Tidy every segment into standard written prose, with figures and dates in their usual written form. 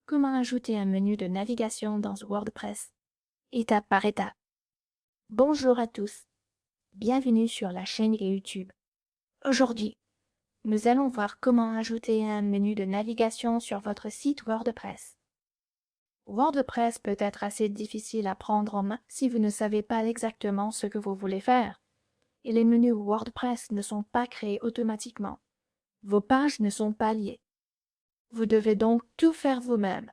Comment ajouter un menu de navigation dans WordPress, étape par étape. Bonjour à tous, bienvenue sur la chaîne YouTube. Aujourd'hui, nous allons voir comment ajouter un menu de navigation sur votre site WordPress. WordPress peut être assez difficile à prendre en main si vous ne savez pas exactement ce que vous voulez faire. Et les menus WordPress ne sont pas créés automatiquement. Vos pages ne sont pas liées. Vous devez donc tout faire vous-même.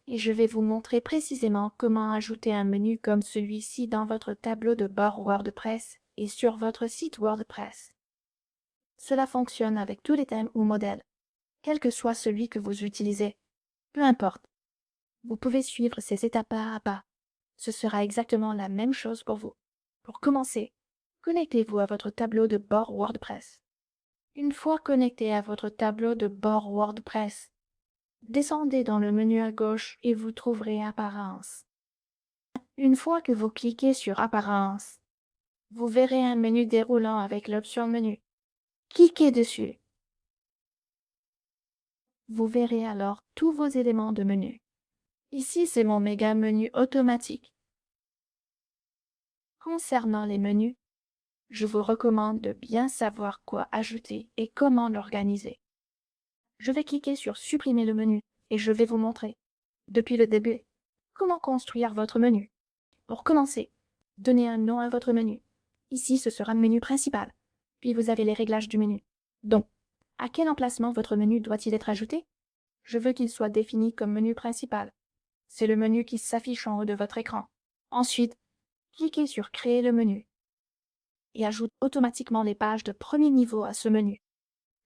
Et je vais vous montrer précisément comment ajouter un menu comme celui-ci dans votre tableau de bord WordPress et sur votre site WordPress. Cela fonctionne avec tous les thèmes ou modèles, quel que soit celui que vous utilisez. Peu importe. Vous pouvez suivre ces étapes pas à pas. Ce sera exactement la même chose pour vous. Pour commencer, connectez-vous à votre tableau de bord WordPress. Une fois connecté à votre tableau de bord WordPress, descendez dans le menu à gauche et vous trouverez Apparences. Une fois que vous cliquez sur Apparences, vous verrez un menu déroulant avec l'option Menu. Cliquez dessus. Vous verrez alors tous vos éléments de menu. Ici, c'est mon méga menu automatique. Concernant les menus, je vous recommande de bien savoir quoi ajouter et comment l'organiser. Je vais cliquer sur Supprimer le menu et je vais vous montrer, depuis le début, comment construire votre menu. Pour commencer, donnez un nom à votre menu. Ici, ce sera Menu principal. Puis vous avez les réglages du menu. Donc, à quel emplacement votre menu doit-il être ajouté? Je veux qu'il soit défini comme menu principal. C'est le menu qui s'affiche en haut de votre écran. Ensuite, cliquez sur Créer le menu et ajoute automatiquement les pages de premier niveau à ce menu.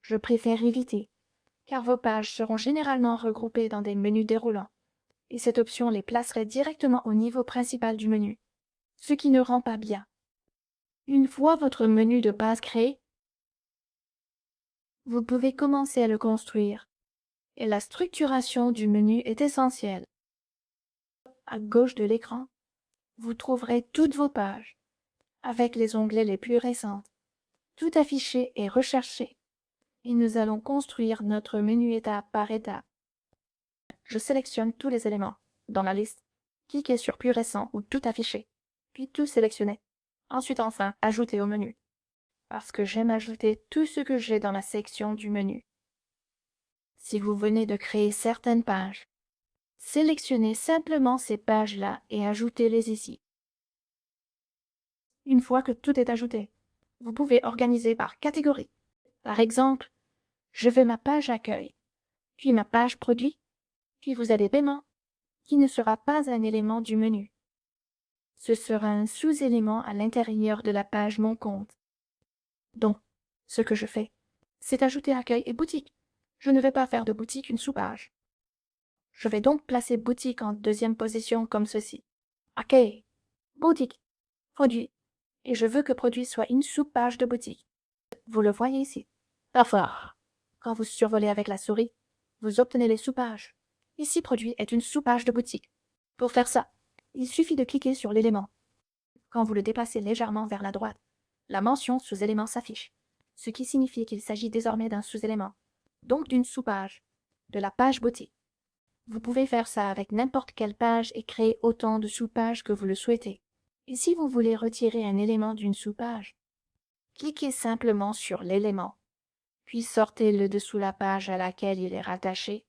Je préfère éviter, car vos pages seront généralement regroupées dans des menus déroulants, et cette option les placerait directement au niveau principal du menu, ce qui ne rend pas bien. Une fois votre menu de base créé, vous pouvez commencer à le construire, et la structuration du menu est essentielle. À gauche de l'écran, vous trouverez toutes vos pages, avec les onglets les plus récents, tout affiché et recherché, et nous allons construire notre menu étape par étape. Je sélectionne tous les éléments dans la liste, cliquez sur Plus récent ou Tout affiché, puis Tout sélectionner. Ensuite enfin, Ajouter au menu, parce que j'aime ajouter tout ce que j'ai dans la section du menu. Si vous venez de créer certaines pages, sélectionnez simplement ces pages-là et ajoutez-les ici. Une fois que tout est ajouté, vous pouvez organiser par catégorie. Par exemple, je veux ma page accueil, puis ma page produit, puis vous avez paiement, qui ne sera pas un élément du menu. Ce sera un sous-élément à l'intérieur de la page Mon compte. Donc, ce que je fais, c'est ajouter accueil et boutique. Je ne vais pas faire de boutique une sous-page. Je vais donc placer boutique en deuxième position comme ceci. Accueil, boutique, produit. Et je veux que produit soit une sous-page de boutique. Vous le voyez ici. Parfois, quand vous survolez avec la souris, vous obtenez les sous-pages. Ici, produit est une sous-page de boutique. Pour faire ça, il suffit de cliquer sur l'élément. Quand vous le déplacez légèrement vers la droite, la mention sous-élément s'affiche, ce qui signifie qu'il s'agit désormais d'un sous-élément, donc d'une sous-page, de la page boutique. Vous pouvez faire ça avec n'importe quelle page et créer autant de sous-pages que vous le souhaitez. Et si vous voulez retirer un élément d'une sous-page, cliquez simplement sur l'élément, puis sortez-le dessous la page à laquelle il est rattaché.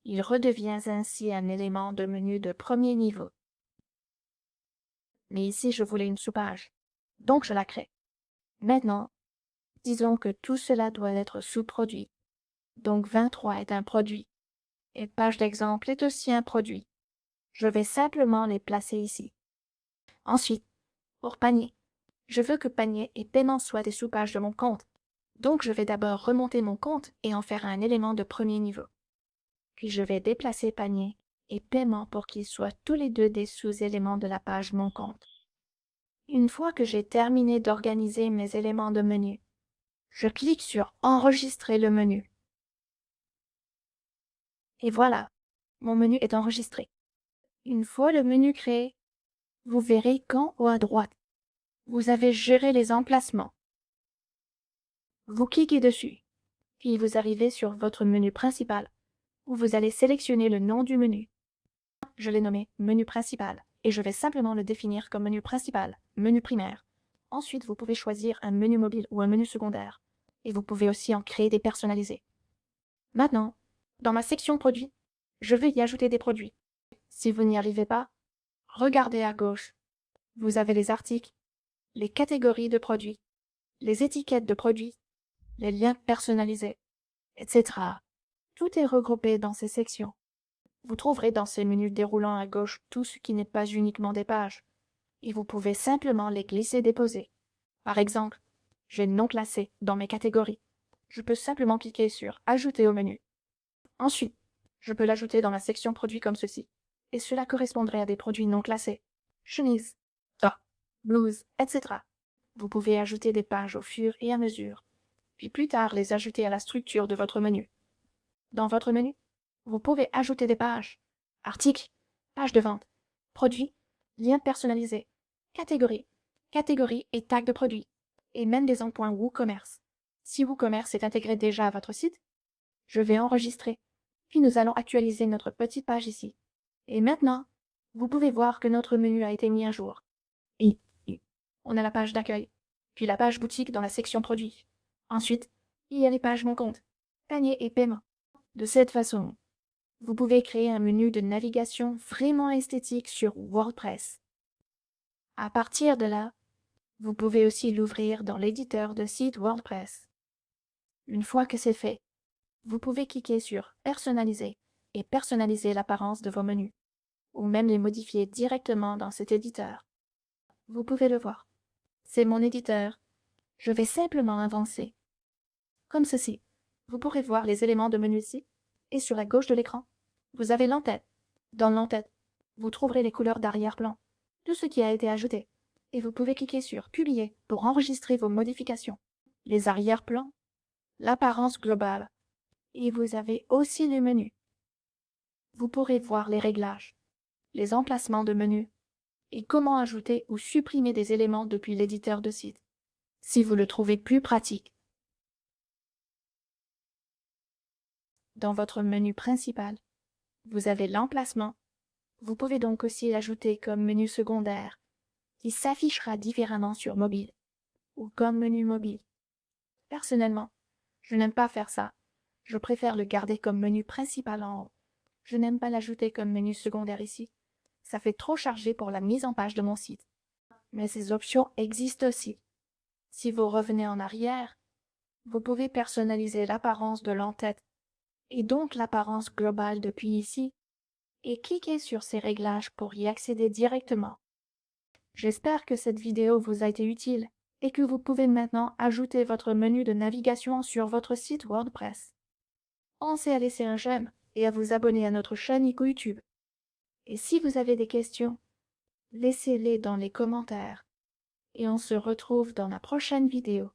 Il redevient ainsi un élément de menu de premier niveau. Mais ici, je voulais une sous-page, donc je la crée. Maintenant, disons que tout cela doit être sous-produit. Donc 23 est un produit, et page d'exemple est aussi un produit. Je vais simplement les placer ici. Ensuite, pour panier, je veux que panier et paiement soient des sous-pages de mon compte. Donc je vais d'abord remonter mon compte et en faire un élément de premier niveau. Puis je vais déplacer panier et paiement pour qu'ils soient tous les deux des sous-éléments de la page Mon compte. Une fois que j'ai terminé d'organiser mes éléments de menu, je clique sur Enregistrer le menu. Et voilà, mon menu est enregistré. Une fois le menu créé, vous verrez qu'en haut à droite, vous avez géré les emplacements. Vous cliquez dessus, puis vous arrivez sur votre menu principal, où vous allez sélectionner le nom du menu. Je l'ai nommé menu principal et je vais simplement le définir comme menu principal, menu primaire. Ensuite, vous pouvez choisir un menu mobile ou un menu secondaire et vous pouvez aussi en créer des personnalisés. Maintenant, dans ma section produits, je vais y ajouter des produits. Si vous n'y arrivez pas, regardez à gauche. Vous avez les articles, les catégories de produits, les étiquettes de produits, les liens personnalisés, etc. Tout est regroupé dans ces sections. Vous trouverez dans ces menus déroulants à gauche tout ce qui n'est pas uniquement des pages, et vous pouvez simplement les glisser-déposer. Par exemple, j'ai non classé dans mes catégories. Je peux simplement cliquer sur Ajouter au menu. Ensuite, je peux l'ajouter dans la section produits comme ceci, et cela correspondrait à des produits non classés. Chemises, tops, blouses, etc. Vous pouvez ajouter des pages au fur et à mesure, puis plus tard les ajouter à la structure de votre menu. Dans votre menu, vous pouvez ajouter des pages, articles, pages de vente, produits, liens personnalisés, catégories et tags de produits, et même des endpoints WooCommerce. Si WooCommerce est intégré déjà à votre site, je vais enregistrer, puis nous allons actualiser notre petite page ici. Et maintenant, vous pouvez voir que notre menu a été mis à jour. Et on a la page d'accueil, puis la page boutique dans la section produits. Ensuite, il y a les pages Mon compte, panier et paiement. De cette façon, vous pouvez créer un menu de navigation vraiment esthétique sur WordPress. À partir de là, vous pouvez aussi l'ouvrir dans l'éditeur de site WordPress. Une fois que c'est fait, vous pouvez cliquer sur Personnaliser et personnaliser l'apparence de vos menus, ou même les modifier directement dans cet éditeur. Vous pouvez le voir. C'est mon éditeur. Je vais simplement avancer. Comme ceci. Vous pourrez voir les éléments de menu ici, et sur la gauche de l'écran, vous avez l'entête. Dans l'entête, vous trouverez les couleurs d'arrière-plan, tout ce qui a été ajouté, et vous pouvez cliquer sur Publier pour enregistrer vos modifications, les arrière-plans, l'apparence globale, et vous avez aussi les menus. Vous pourrez voir les réglages, les emplacements de menus, et comment ajouter ou supprimer des éléments depuis l'éditeur de site, si vous le trouvez plus pratique. Dans votre menu principal, vous avez l'emplacement. Vous pouvez donc aussi l'ajouter comme menu secondaire, qui s'affichera différemment sur mobile, ou comme menu mobile. Personnellement, je n'aime pas faire ça. Je préfère le garder comme menu principal en haut. Je n'aime pas l'ajouter comme menu secondaire ici. Ça fait trop chargé pour la mise en page de mon site. Mais ces options existent aussi. Si vous revenez en arrière, vous pouvez personnaliser l'apparence de l'entête, et donc l'apparence globale depuis ici, et cliquez sur ces réglages pour y accéder directement. J'espère que cette vidéo vous a été utile et que vous pouvez maintenant ajouter votre menu de navigation sur votre site WordPress. Pensez à laisser un j'aime et à vous abonner à notre chaîne YouTube. Et si vous avez des questions, laissez-les dans les commentaires. Et on se retrouve dans la prochaine vidéo.